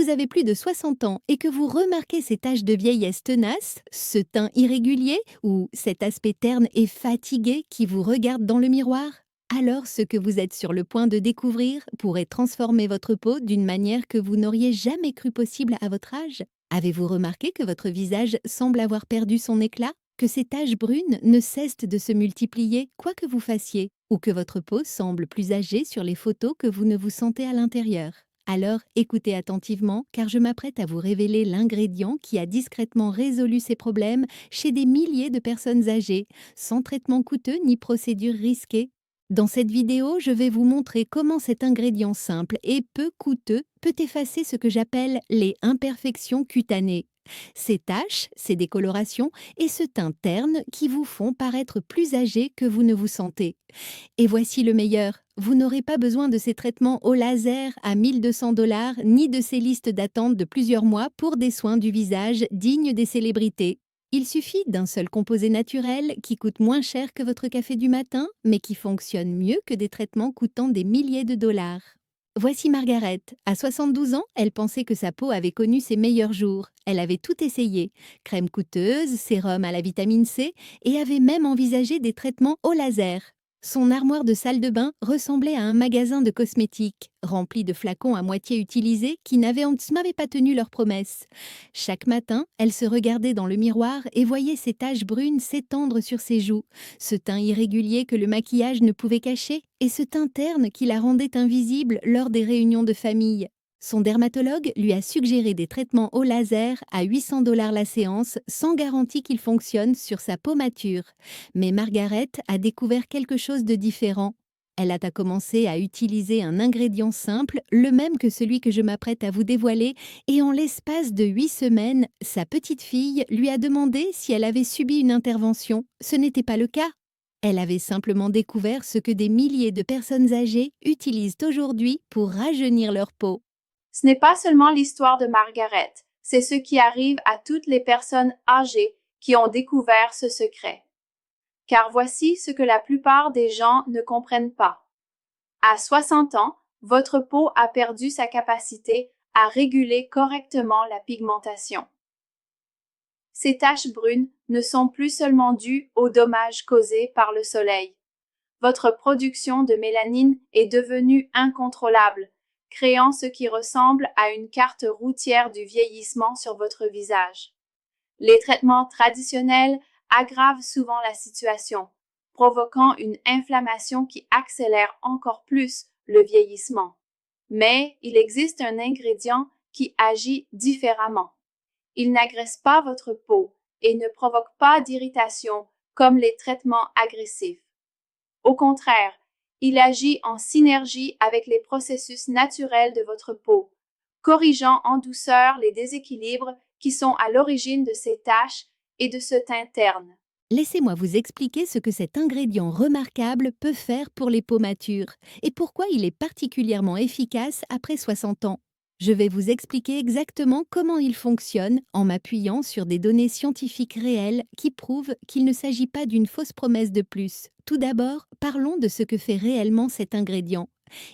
vous avez plus de 60 ans et que vous remarquez ces taches de vieillesse tenaces, ce teint irrégulier ou cet aspect terne et fatigué qui vous regarde dans le miroir, alors ce que vous êtes sur le point de découvrir pourrait transformer votre peau d'une manière que vous n'auriez jamais cru possible à votre âge. Avez-vous remarqué que votre visage semble avoir perdu son éclat? Que ces taches brunes ne cessent de se multiplier quoi que vous fassiez? Ou que votre peau semble plus âgée sur les photos que vous ne vous sentez à l'intérieur? Alors écoutez attentivement car je m'apprête à vous révéler l'ingrédient qui a discrètement résolu ces problèmes chez des milliers de personnes âgées, sans traitement coûteux ni procédure risquée. Dans cette vidéo, je vais vous montrer comment cet ingrédient simple et peu coûteux peut effacer ce que j'appelle les imperfections cutanées. Ces taches, ces décolorations et ce teint terne qui vous font paraître plus âgé que vous ne vous sentez. Et voici le meilleur, vous n'aurez pas besoin de ces traitements au laser à 1 200 $ ni de ces listes d'attente de plusieurs mois pour des soins du visage dignes des célébrités. Il suffit d'un seul composé naturel qui coûte moins cher que votre café du matin, mais qui fonctionne mieux que des traitements coûtant des milliers de dollars. Voici Margaret. À 72 ans, elle pensait que sa peau avait connu ses meilleurs jours. Elle avait tout essayé, crème coûteuse, sérum à la vitamine C, et avait même envisagé des traitements au laser. Son armoire de salle de bain ressemblait à un magasin de cosmétiques, rempli de flacons à moitié utilisés qui n'avaient pas tenu leurs promesses. Chaque matin, elle se regardait dans le miroir et voyait ses taches brunes s'étendre sur ses joues, ce teint irrégulier que le maquillage ne pouvait cacher, et ce teint terne qui la rendait invisible lors des réunions de famille. Son dermatologue lui a suggéré des traitements au laser à 800 $ la séance, sans garantie qu'ils fonctionnent sur sa peau mature. Mais Margaret a découvert quelque chose de différent. Elle a commencé à utiliser un ingrédient simple, le même que celui que je m'apprête à vous dévoiler, et en l'espace de 8 semaines, sa petite fille lui a demandé si elle avait subi une intervention. Ce n'était pas le cas. Elle avait simplement découvert ce que des milliers de personnes âgées utilisent aujourd'hui pour rajeunir leur peau. Ce n'est pas seulement l'histoire de Margaret, c'est ce qui arrive à toutes les personnes âgées qui ont découvert ce secret. Car voici ce que la plupart des gens ne comprennent pas. À 60 ans, votre peau a perdu sa capacité à réguler correctement la pigmentation. Ces taches brunes ne sont plus seulement dues aux dommages causés par le soleil. Votre production de mélanine est devenue incontrôlable, créant ce qui ressemble à une carte routière du vieillissement sur votre visage. Les traitements traditionnels aggravent souvent la situation, provoquant une inflammation qui accélère encore plus le vieillissement. Mais il existe un ingrédient qui agit différemment. Il n'agresse pas votre peau et ne provoque pas d'irritation comme les traitements agressifs. Au contraire, il agit en synergie avec les processus naturels de votre peau, corrigeant en douceur les déséquilibres qui sont à l'origine de ces taches et de ce teint terne. Laissez-moi vous expliquer ce que cet ingrédient remarquable peut faire pour les peaux matures et pourquoi il est particulièrement efficace après 60 ans. Je vais vous expliquer exactement comment il fonctionne en m'appuyant sur des données scientifiques réelles qui prouvent qu'il ne s'agit pas d'une fausse promesse de plus. Tout d'abord, parlons de ce que fait réellement cet ingrédient.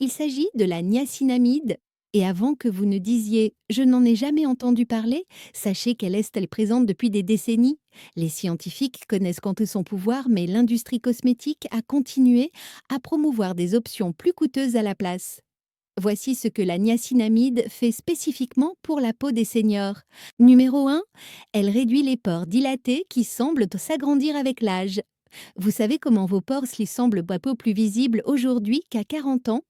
Il s'agit de la niacinamide. Et avant que vous ne disiez « je n'en ai jamais entendu parler », sachez qu'elle est présente depuis des décennies. Les scientifiques connaissent quant à son pouvoir, mais l'industrie cosmétique a continué à promouvoir des options plus coûteuses à la place. Voici ce que la niacinamide fait spécifiquement pour la peau des seniors. Numéro 1, elle réduit les pores dilatés qui semblent s'agrandir avec l'âge. Vous savez comment vos pores semblent plus visibles aujourd'hui qu'à 40 ans?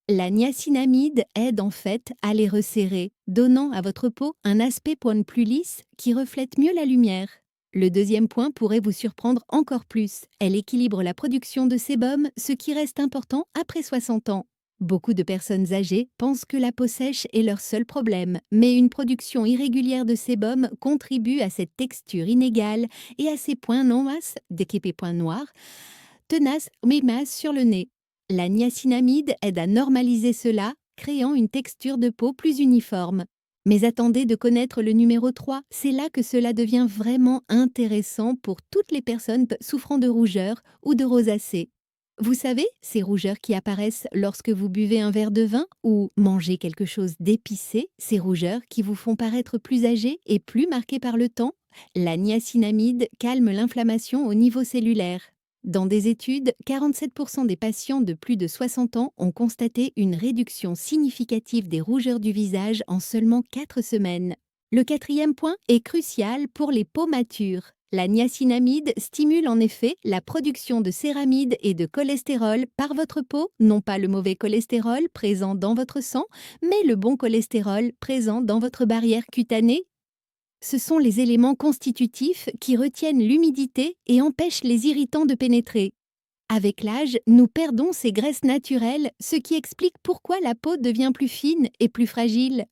La niacinamide aide en fait à les resserrer, donnant à votre peau un aspect pointe plus lisse qui reflète mieux la lumière. Le deuxième point pourrait vous surprendre encore plus. Elle équilibre la production de sébum, ce qui reste important après 60 ans. Beaucoup de personnes âgées pensent que la peau sèche est leur seul problème, mais une production irrégulière de sébum contribue à cette texture inégale et à ces points points noirs, tenaces mais masses sur le nez. La niacinamide aide à normaliser cela, créant une texture de peau plus uniforme. Mais attendez de connaître le numéro 3, c'est là que cela devient vraiment intéressant pour toutes les personnes souffrant de rougeur ou de rosacée. Vous savez, ces rougeurs qui apparaissent lorsque vous buvez un verre de vin ou mangez quelque chose d'épicé, ces rougeurs qui vous font paraître plus âgé et plus marqué par le temps, la niacinamide calme l'inflammation au niveau cellulaire. Dans des études, 47% des patients de plus de 60 ans ont constaté une réduction significative des rougeurs du visage en seulement 4 semaines. Le quatrième point est crucial pour les peaux matures. La niacinamide stimule en effet la production de céramides et de cholestérol par votre peau, non pas le mauvais cholestérol présent dans votre sang, mais le bon cholestérol présent dans votre barrière cutanée. Ce sont les éléments constitutifs qui retiennent l'humidité et empêchent les irritants de pénétrer. Avec l'âge, nous perdons ces graisses naturelles, ce qui explique pourquoi la peau devient plus fine et plus fragile.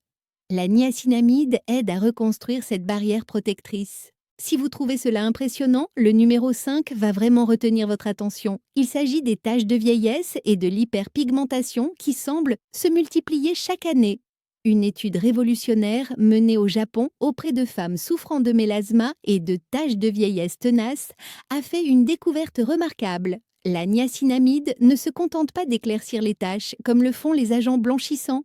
La niacinamide aide à reconstruire cette barrière protectrice. Si vous trouvez cela impressionnant, le numéro 5 va vraiment retenir votre attention. Il s'agit des taches de vieillesse et de l'hyperpigmentation qui semblent se multiplier chaque année. Une étude révolutionnaire menée au Japon auprès de femmes souffrant de mélasma et de taches de vieillesse tenaces a fait une découverte remarquable. La niacinamide ne se contente pas d'éclaircir les taches comme le font les agents blanchissants.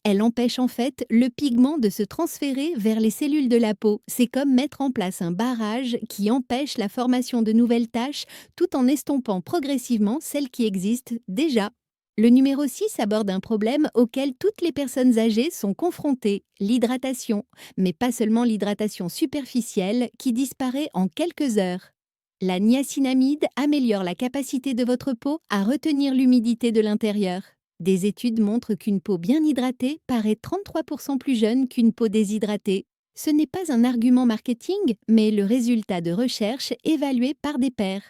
Elle empêche en fait le pigment de se transférer vers les cellules de la peau. C'est comme mettre en place un barrage qui empêche la formation de nouvelles taches tout en estompant progressivement celles qui existent déjà. Le numéro 6 aborde un problème auquel toutes les personnes âgées sont confrontées, l'hydratation, mais pas seulement l'hydratation superficielle qui disparaît en quelques heures. La niacinamide améliore la capacité de votre peau à retenir l'humidité de l'intérieur. Des études montrent qu'une peau bien hydratée paraît 33% plus jeune qu'une peau déshydratée. Ce n'est pas un argument marketing, mais le résultat de recherches évaluées par des pairs.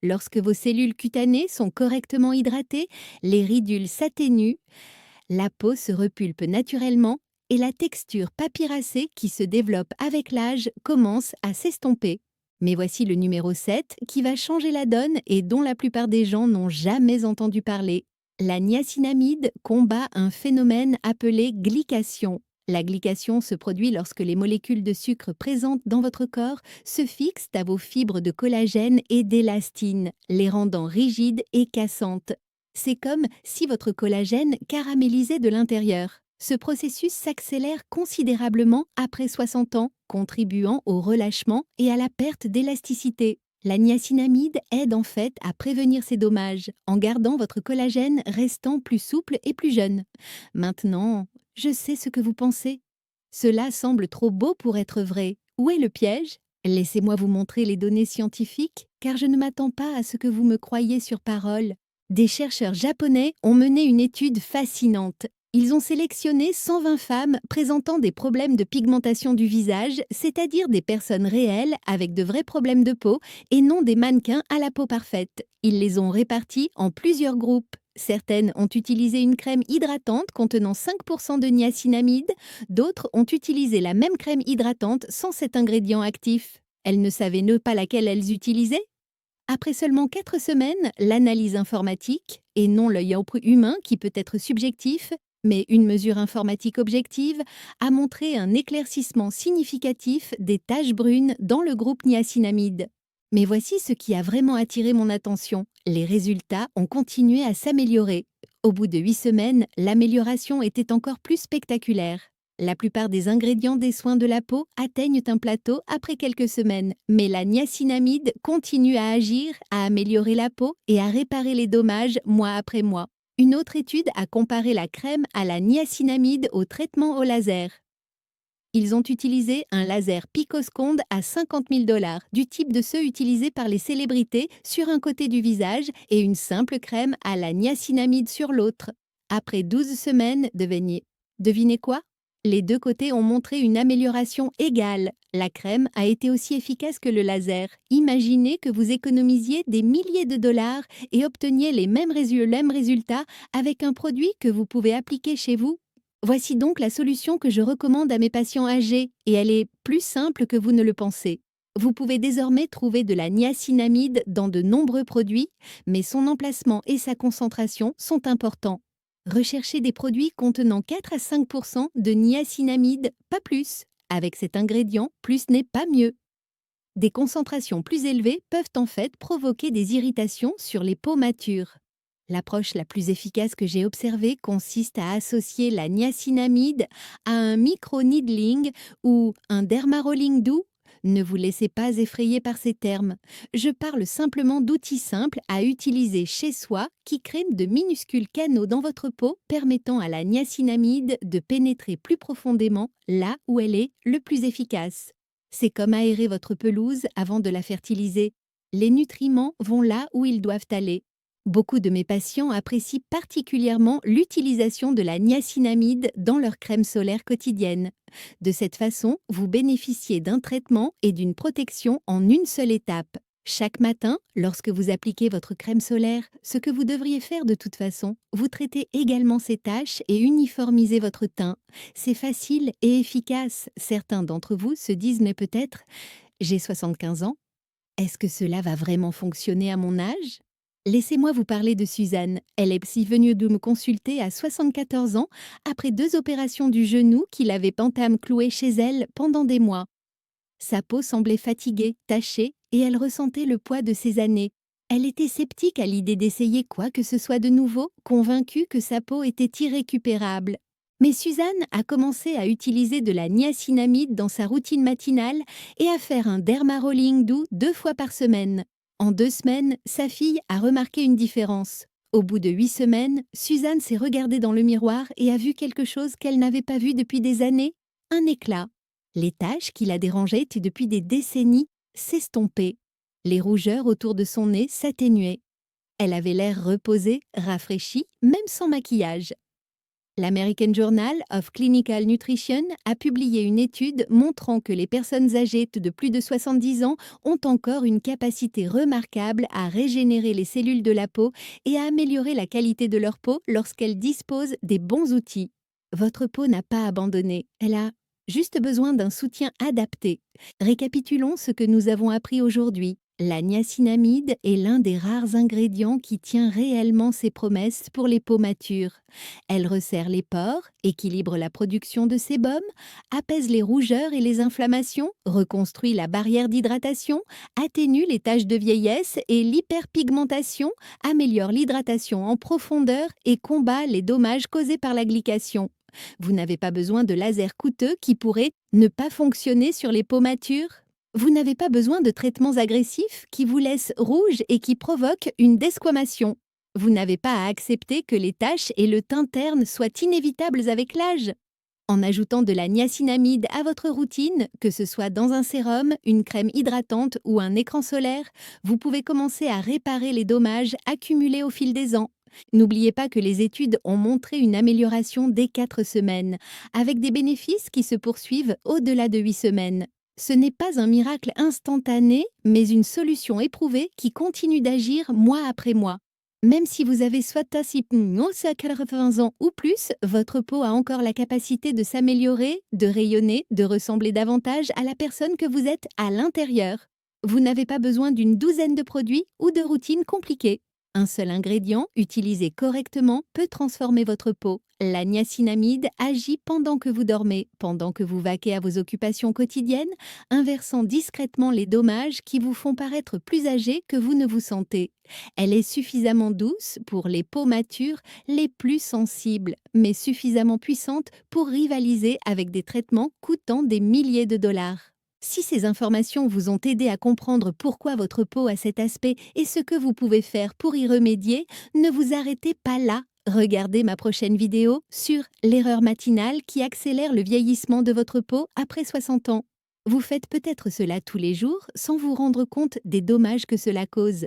Lorsque vos cellules cutanées sont correctement hydratées, les ridules s'atténuent, la peau se repulpe naturellement et la texture papyracée qui se développe avec l'âge commence à s'estomper. Mais voici le numéro 7 qui va changer la donne et dont la plupart des gens n'ont jamais entendu parler. La niacinamide combat un phénomène appelé glycation. La glycation se produit lorsque les molécules de sucre présentes dans votre corps se fixent à vos fibres de collagène et d'élastine, les rendant rigides et cassantes. C'est comme si votre collagène caramélisait de l'intérieur. Ce processus s'accélère considérablement après 60 ans, contribuant au relâchement et à la perte d'élasticité. La niacinamide aide en fait à prévenir ces dommages, en gardant votre collagène restant plus souple et plus jeune. Maintenant, je sais ce que vous pensez. Cela semble trop beau pour être vrai. Où est le piège? Laissez-moi vous montrer les données scientifiques, car je ne m'attends pas à ce que vous me croyiez sur parole. Des chercheurs japonais ont mené une étude fascinante. Ils ont sélectionné 120 femmes présentant des problèmes de pigmentation du visage, c'est-à-dire des personnes réelles avec de vrais problèmes de peau et non des mannequins à la peau parfaite. Ils les ont réparties en plusieurs groupes. Certaines ont utilisé une crème hydratante contenant 5% de niacinamide, d'autres ont utilisé la même crème hydratante sans cet ingrédient actif. Elles ne savaient pas laquelle elles utilisaient. Après seulement 4 semaines, l'analyse informatique, et non l'œil humain qui peut être subjectif, mais une mesure informatique objective, a montré un éclaircissement significatif des taches brunes dans le groupe niacinamide. Mais voici ce qui a vraiment attiré mon attention. Les résultats ont continué à s'améliorer. Au bout de 8 semaines, l'amélioration était encore plus spectaculaire. La plupart des ingrédients des soins de la peau atteignent un plateau après quelques semaines, mais la niacinamide continue à agir, à améliorer la peau et à réparer les dommages mois après mois. Une autre étude a comparé la crème à la niacinamide au traitement au laser. Ils ont utilisé un laser picosconde à 50 000 $, du type de ceux utilisés par les célébrités sur un côté du visage et une simple crème à la niacinamide sur l'autre. Après 12 semaines, devinez quoi? Les deux côtés ont montré une amélioration égale. La crème a été aussi efficace que le laser. Imaginez que vous économisiez des milliers de dollars et obteniez les mêmes résultats avec un produit que vous pouvez appliquer chez vous. Voici donc la solution que je recommande à mes patients âgés, et elle est plus simple que vous ne le pensez. Vous pouvez désormais trouver de la niacinamide dans de nombreux produits, mais son emplacement et sa concentration sont importants. Recherchez des produits contenant 4 à 5% de niacinamide, pas plus. Avec cet ingrédient, plus n'est pas mieux. Des concentrations plus élevées peuvent en fait provoquer des irritations sur les peaux matures. L'approche la plus efficace que j'ai observée consiste à associer la niacinamide à un micro-needling ou un dermarolling doux. Ne vous laissez pas effrayer par ces termes. Je parle simplement d'outils simples à utiliser chez soi qui créent de minuscules canaux dans votre peau permettant à la niacinamide de pénétrer plus profondément là où elle est le plus efficace. C'est comme aérer votre pelouse avant de la fertiliser. Les nutriments vont là où ils doivent aller. Beaucoup de mes patients apprécient particulièrement l'utilisation de la niacinamide dans leur crème solaire quotidienne. De cette façon, vous bénéficiez d'un traitement et d'une protection en une seule étape. Chaque matin, lorsque vous appliquez votre crème solaire, ce que vous devriez faire de toute façon, vous traitez également ces taches et uniformisez votre teint. C'est facile et efficace. Certains d'entre vous se disent mais peut-être, j'ai 75 ans, est-ce que cela va vraiment fonctionner à mon âge? Laissez-moi vous parler de Suzanne. Elle est aussi venue de me consulter à 74 ans après 2 opérations du genou qui l'avaient pentame clouée chez elle pendant des mois. Sa peau semblait fatiguée, tachée, et elle ressentait le poids de ses années. Elle était sceptique à l'idée d'essayer quoi que ce soit de nouveau, convaincue que sa peau était irrécupérable. Mais Suzanne a commencé à utiliser de la niacinamide dans sa routine matinale et à faire un dermarolling doux 2 fois par semaine. En 2 semaines, sa fille a remarqué une différence. Au bout de 8 semaines, Suzanne s'est regardée dans le miroir et a vu quelque chose qu'elle n'avait pas vu depuis des années, un éclat. Les taches qui la dérangeaient depuis des décennies s'estompaient. Les rougeurs autour de son nez s'atténuaient. Elle avait l'air reposée, rafraîchie, même sans maquillage. L'American Journal of Clinical Nutrition a publié une étude montrant que les personnes âgées de plus de 70 ans ont encore une capacité remarquable à régénérer les cellules de la peau et à améliorer la qualité de leur peau lorsqu'elles disposent des bons outils. Votre peau n'a pas abandonné, elle a juste besoin d'un soutien adapté. Récapitulons ce que nous avons appris aujourd'hui. La niacinamide est l'un des rares ingrédients qui tient réellement ses promesses pour les peaux matures. Elle resserre les pores, équilibre la production de sébum, apaise les rougeurs et les inflammations, reconstruit la barrière d'hydratation, atténue les taches de vieillesse et l'hyperpigmentation, améliore l'hydratation en profondeur et combat les dommages causés par la glycation. Vous n'avez pas besoin de laser coûteux qui pourraient ne pas fonctionner sur les peaux matures. Vous n'avez pas besoin de traitements agressifs qui vous laissent rouge et qui provoquent une desquamation. Vous n'avez pas à accepter que les taches et le teint terne soient inévitables avec l'âge. En ajoutant de la niacinamide à votre routine, que ce soit dans un sérum, une crème hydratante ou un écran solaire, vous pouvez commencer à réparer les dommages accumulés au fil des ans. N'oubliez pas que les études ont montré une amélioration dès 4 semaines, avec des bénéfices qui se poursuivent au-delà de 8 semaines. Ce n'est pas un miracle instantané, mais une solution éprouvée qui continue d'agir mois après mois. Même si vous avez 80 ans ou plus, votre peau a encore la capacité de s'améliorer, de rayonner, de ressembler davantage à la personne que vous êtes à l'intérieur. Vous n'avez pas besoin d'une douzaine de produits ou de routines compliquées. Un seul ingrédient, utilisé correctement, peut transformer votre peau. La niacinamide agit pendant que vous dormez, pendant que vous vaquez à vos occupations quotidiennes, inversant discrètement les dommages qui vous font paraître plus âgé que vous ne vous sentez. Elle est suffisamment douce pour les peaux matures les plus sensibles, mais suffisamment puissante pour rivaliser avec des traitements coûtant des milliers de dollars. Si ces informations vous ont aidé à comprendre pourquoi votre peau a cet aspect et ce que vous pouvez faire pour y remédier, ne vous arrêtez pas là. Regardez ma prochaine vidéo sur l'erreur matinale qui accélère le vieillissement de votre peau après 60 ans. Vous faites peut-être cela tous les jours sans vous rendre compte des dommages que cela cause.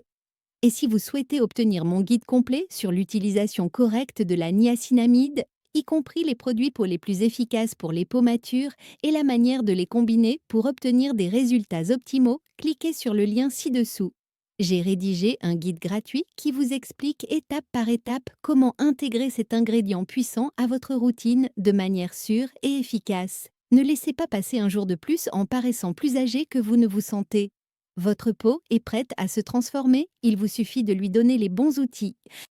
Et si vous souhaitez obtenir mon guide complet sur l'utilisation correcte de la niacinamide, y compris les produits pour les plus efficaces pour les peaux matures et la manière de les combiner pour obtenir des résultats optimaux, cliquez sur le lien ci-dessous. J'ai rédigé un guide gratuit qui vous explique étape par étape comment intégrer cet ingrédient puissant à votre routine de manière sûre et efficace. Ne laissez pas passer un jour de plus en paraissant plus âgé que vous ne vous sentez. Votre peau est prête à se transformer, il vous suffit de lui donner les bons outils.